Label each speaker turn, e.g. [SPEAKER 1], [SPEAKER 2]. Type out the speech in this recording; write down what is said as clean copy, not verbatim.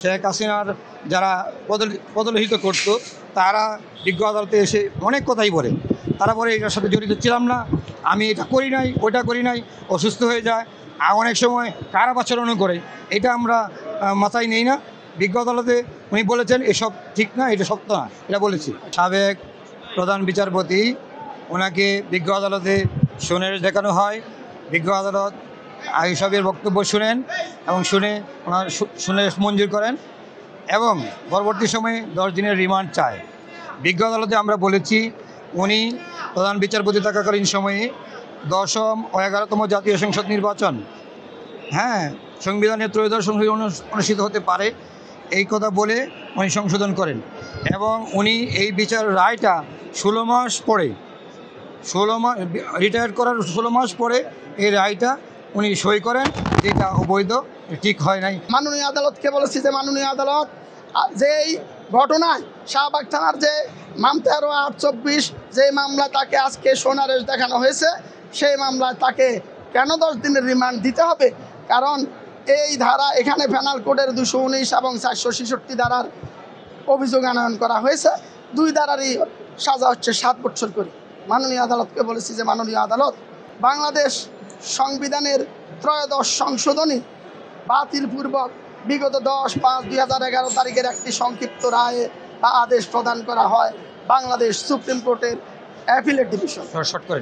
[SPEAKER 1] শেখ হাসিনার যারা পদদলিত করতো তারা বিজ্ঞ আদালতে এসে অনেক কথাই বলে, তারা বলে এটার সাথে জড়িত ছিলাম না, আমি এটা করি নাই, ওইটা করি নাই, অসুস্থ হয়ে যায়, আর অনেক সময় খারাপ আচরণও করে। এটা আমরা মাথায় নেই না। বিজ্ঞ আদালতে উনি বলেছেন এসব ঠিক না, এটা সত্য না, এটা বলেছি। সাবেক প্রধান বিচারপতি ওনাকে বিজ্ঞ আদালতে সুনির্দেশ দেখানো হয়, বিজ্ঞ আদালত এইসবের বক্তব্য শুনেন এবং শুনে ওনার সুনির্দেশ মঞ্জুর করেন এবং পরবর্তী সময়ে 10 দিনের রিমান্ড চায়। বিজ্ঞ আদালতে আমরা বলেছি উনি প্রধান বিচারপতি থাকাকালীন সময়ে 10ম ও 11তম জাতীয় সংসদ নির্বাচন, সংবিধানের ত্রয়োদশ সংশোধন অনুষ্ঠিত হতে পারে এই কথা বলে উনি সংশোধন করেন এবং উনি এই বিচার রায়টা 16 মাস পরে, 16 মাস রিটায়ার করার 16 মাস পরে এই রায়টা উনি সই করেন, যেটা অবৈধ, ঠিক হয় নাই।
[SPEAKER 2] মাননীয় আদালতকে বলেছি যে মাননীয় আদালত যেই ঘটনায় শাহবাগ থানার যে 13/8/24 যে মামলা তাকে আজকে সোনারেশ দেখানো হয়েছে, সেই মামলায় তাকে কেন 10 দিনের রিমান্ড দিতে হবে? কারণ এই ধারা এখানে পেনাল কোডের 219 এবং 466 ধারার অভিযোগ আনয়ন করা হয়েছে। 2 ধারারই সাজা হচ্ছে 7 বছর করে। মাননীয় আদালতকে বলেছি যে মাননীয় আদালত বাংলাদেশ সংবিধানের ত্রয়োদশ সংশোধনী বাতিলপূর্বক বিগত 10/5/2011 তারিখের একটি সংক্ষিপ্ত রায়ে বা আদেশ প্রদান করা হয় বাংলাদেশ সুপ্রিম কোর্টের অ্যাপিলেট ডিভিশন।
[SPEAKER 1] শর্ট করে